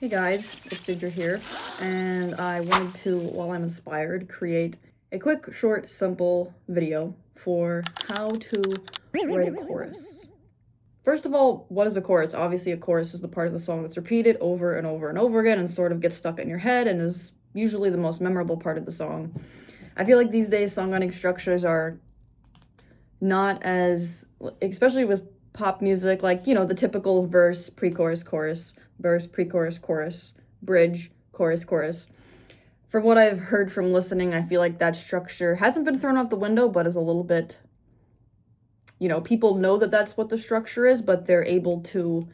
Hey guys, it's Ginger here, and I wanted to, while I'm inspired, create a quick, short, simple video for how to write a chorus. First of all, what is a chorus? Obviously, a chorus is the part of the song that's repeated over and over and over again and sort of gets stuck in your head and is usually the most memorable part of the song. I feel like these days songwriting structures are not as, especially with pop music, like, the typical verse, pre-chorus, chorus, verse, pre-chorus, chorus, bridge, chorus, chorus. From what I've heard from listening, I feel like that structure hasn't been thrown out the window, but is a little bit, people know that that's what the structure is, but they're able to,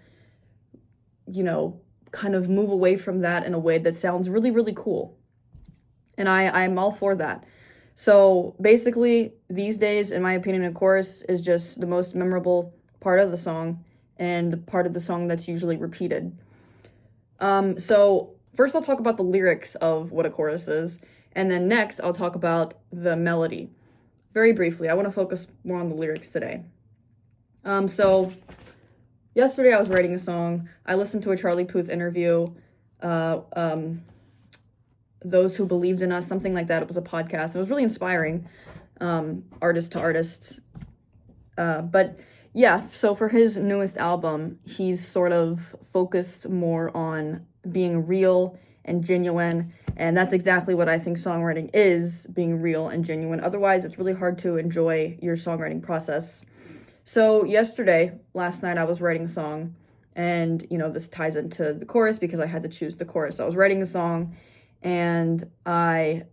kind of move away from that in a way that sounds really, really cool. And I'm all for that. So basically, these days, in my opinion, a chorus is just the most memorable part of the song and the part of the song that's usually repeated. So first I'll talk about the lyrics of what a chorus is, and then next I'll talk about the melody. Very briefly, I want to focus more on the lyrics today. So yesterday I was writing a song. I listened to a Charlie Puth interview, Those Who Believed in Us, something like that. It was a podcast. It was really inspiring, artist to artist. But yeah, so for his newest album, he's sort of focused more on being real and genuine, and that's exactly what I think songwriting is, being real and genuine. Otherwise, it's really hard to enjoy your songwriting process. So last night, I was writing a song, and, this ties into the chorus because I had to choose the chorus. I was writing a song, and I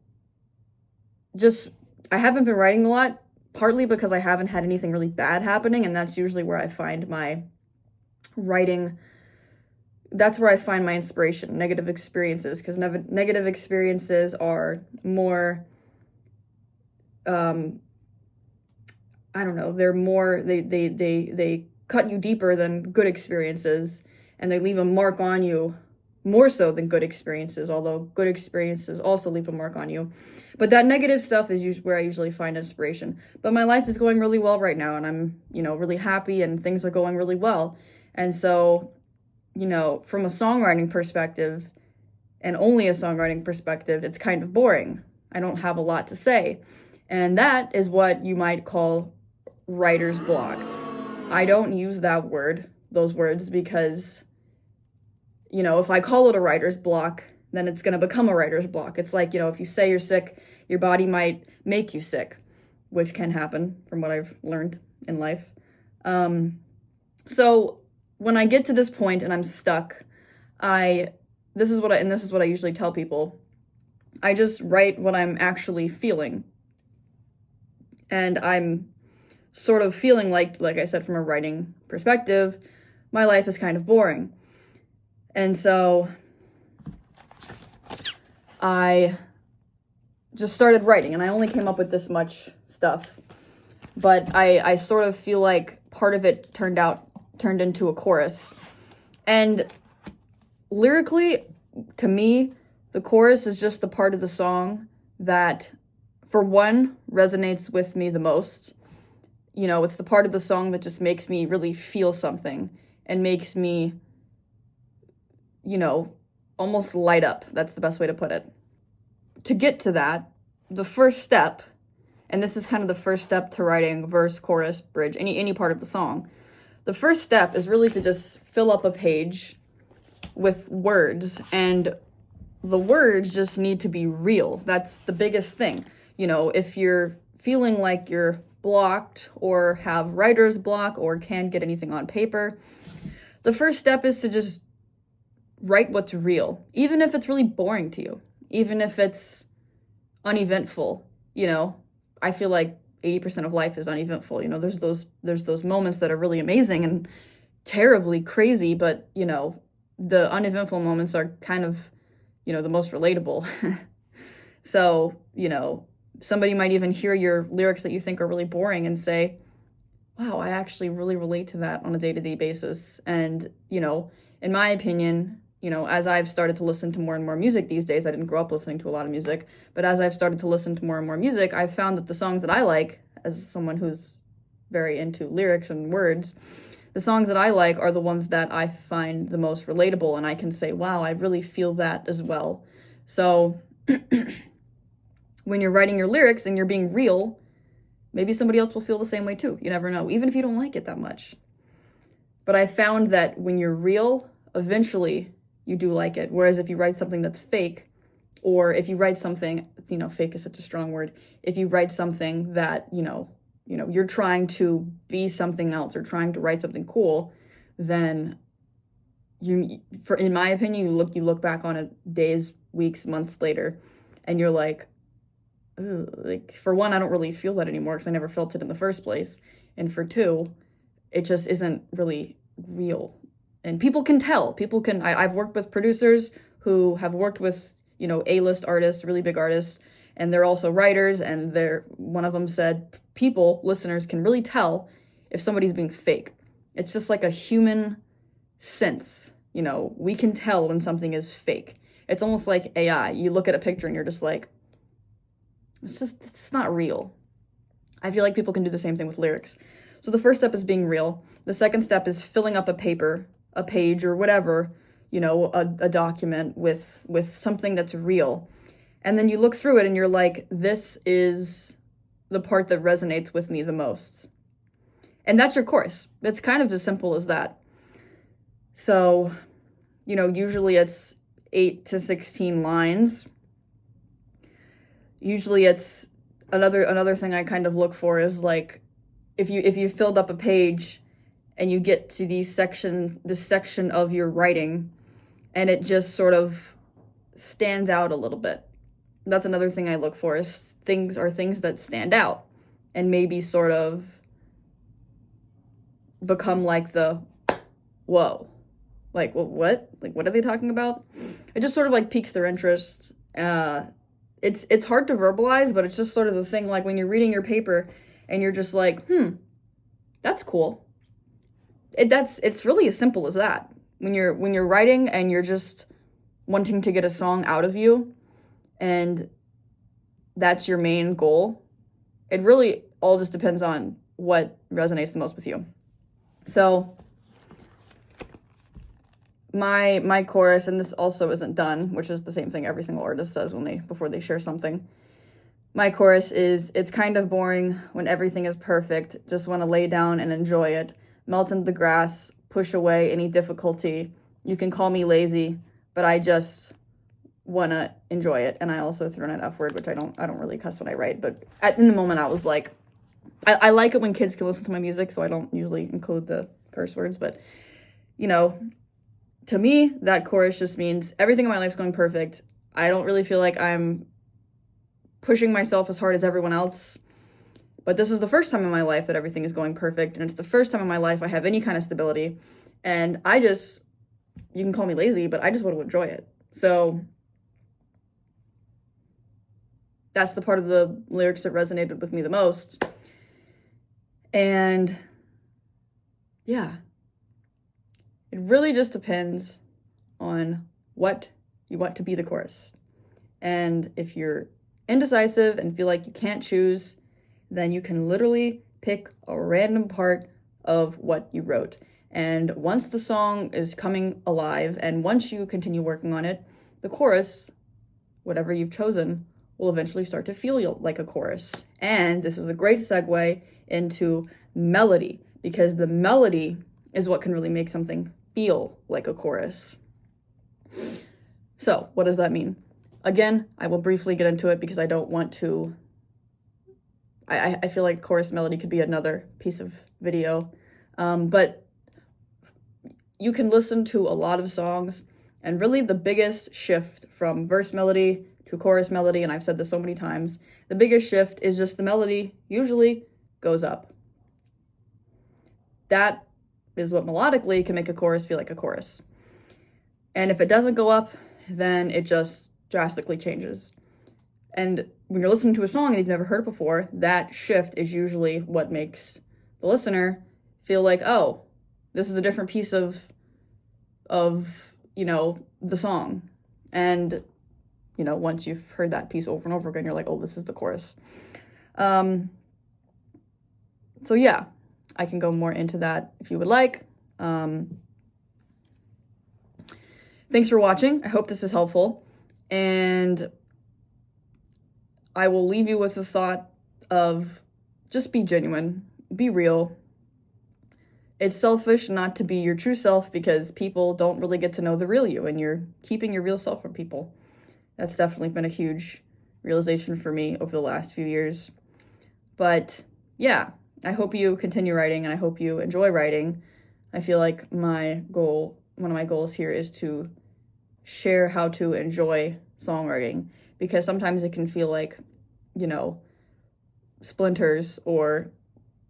haven't been writing a lot, partly because I haven't had anything really bad happening, and that's usually where I find my writing, that's where I find my inspiration, negative experiences, because negative experiences are more, they're more, they cut you deeper than good experiences, and they leave a mark on you more so than good experiences, although good experiences also leave a mark on you. But that negative stuff is where I usually find inspiration. But my life is going really well right now, and I'm, really happy, and things are going really well. And so, from a songwriting perspective, and only a songwriting perspective, it's kind of boring. I don't have a lot to say. And that is what you might call writer's block. I don't use those words, because if I call it a writer's block, then it's going to become a writer's block. It's like, if you say you're sick, your body might make you sick, which can happen from what I've learned in life. So when I get to this point and I'm stuck, this is what I usually tell people. I just write what I'm actually feeling. And I'm sort of feeling like I said, from a writing perspective, my life is kind of boring. And so I just started writing, and I only came up with this much stuff, but I sort of feel like part of it turned into a chorus. And lyrically, to me, the chorus is just the part of the song that, for one, resonates with me the most. It's the part of the song that just makes me really feel something and makes me, almost light up. That's the best way to put it. To get to that, the first step, and this is kind of the first step to writing verse, chorus, bridge, any part of the song. The first step is really to just fill up a page with words, and the words just need to be real. That's the biggest thing. If you're feeling like you're blocked or have writer's block or can't get anything on paper, the first step is to just write what's real, even if it's really boring to you, even if it's uneventful. I feel like 80% of life is uneventful. There's those moments that are really amazing and terribly crazy, but the uneventful moments are kind of the most relatable. So somebody might even hear your lyrics that you think are really boring and say, wow, I actually really relate to that on a day-to-day basis. And in my opinion, as I've started to listen to more and more music these days, I didn't grow up listening to a lot of music, but as I've started to listen to more and more music, I've found that the songs that I like, as someone who's very into lyrics and words, The songs that I like are the ones that I find the most relatable, and I can say, wow, I really feel that as well. So when you're writing your lyrics and you're being real, maybe somebody else will feel the same way too. You never know, even if you don't like it that much. But I found that when you're real, eventually you do like it. Whereas if you write something that's fake, or if you write something, fake is such a strong word. If you write something that, you're trying to be something else or trying to write something cool, then in my opinion, you look back on it days, weeks, months later, and you're like, like, for one, I don't really feel that anymore because I never felt it in the first place. And for two, it just isn't really real. And people can tell. I've worked with producers who have worked with, A-list artists, really big artists, and they're also writers, and one of them said, listeners can really tell if somebody's being fake. It's just like a human sense. We can tell when something is fake. It's almost like AI. You look at a picture and you're just like, it's not real. I feel like people can do the same thing with lyrics. So the first step is being real. The second step is filling up a page or whatever, a document with something that's real. And then you look through it and you're like, this is the part that resonates with me the most. And that's your chorus. It's kind of as simple as that. So, usually it's 8 to 16 lines. Usually it's another thing I kind of look for is like, if you filled up a page and you get to this section of your writing and it just sort of stands out a little bit. That's another thing I look for is things that stand out and maybe sort of become like the, whoa, like, what? Like, what are they talking about? It just sort of like piques their interest. It's hard to verbalize, but it's just sort of the thing, like when you're reading your paper and you're just like, that's cool. It's really as simple as that. When you're writing and you're just wanting to get a song out of you and that's your main goal, it really all just depends on what resonates the most with you. So my chorus, and this also isn't done, which is the same thing every single artist says before they share something. My chorus is, it's kind of boring when everything is perfect, just want to lay down and enjoy it, melt into the grass, push away any difficulty. You can call me lazy, but I just want to enjoy it. And I also threw in an F word, which I don't really cuss when I write, but in the moment I was like, I like it when kids can listen to my music, so I don't usually include the curse words, but to me, that chorus just means everything in my life's going perfect. I don't really feel like I'm pushing myself as hard as everyone else. But this is the first time in my life that everything is going perfect. And it's the first time in my life I have any kind of stability. And you can call me lazy, but I just want to enjoy it. So that's the part of the lyrics that resonated with me the most. And yeah. It really just depends on what you want to be the chorus. And if you're indecisive and feel like you can't choose, then you can literally pick a random part of what you wrote. And once the song is coming alive and once you continue working on it, the chorus, whatever you've chosen, will eventually start to feel like a chorus. And this is a great segue into melody, because the melody is what can really make something feel like a chorus. So, what does that mean? Again, I will briefly get into it because I don't want to... I feel like chorus melody could be another piece of video. But you can listen to a lot of songs, and really the biggest shift from verse melody to chorus melody, and I've said this so many times, the biggest shift is just the melody usually goes up. That is what melodically can make a chorus feel like a chorus. And if it doesn't go up, then it just drastically changes. And when you're listening to a song and you've never heard it before, that shift is usually what makes the listener feel like, oh, this is a different piece of the song. And, once you've heard that piece over and over again, you're like, oh, this is the chorus. So yeah, I can go more into that if you would like. Thanks for watching. I hope this is helpful. And I will leave you with the thought of just be genuine, be real. It's selfish not to be your true self because people don't really get to know the real you, and you're keeping your real self from people. That's definitely been a huge realization for me over the last few years. But yeah, I hope you continue writing, and I hope you enjoy writing. I feel like one of my goals here is to share how to enjoy songwriting, because sometimes it can feel like, you know, splinters or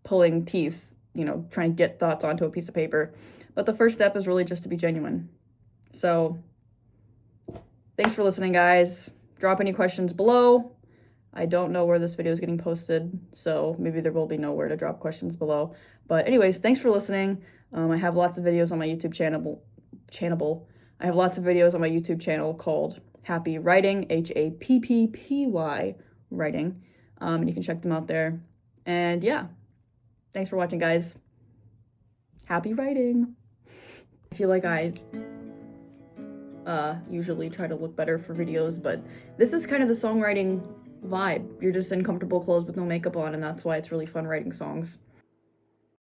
pulling teeth, you know, trying to get thoughts onto a piece of paper. But the first step is really just to be genuine. So thanks for listening, guys. Drop any questions below. I don't know where this video is getting posted, so maybe there will be nowhere to drop questions below. But anyways, thanks for listening. I have lots of videos on my YouTube channel. I have lots of videos on my YouTube channel called Happpy Writing, Happpy Writing. And you can check them out there. And yeah, thanks for watching, guys. Happy writing. I feel like I usually try to look better for videos, but this is kind of the songwriting vibe. You're just in comfortable clothes with no makeup on, and that's why it's really fun writing songs.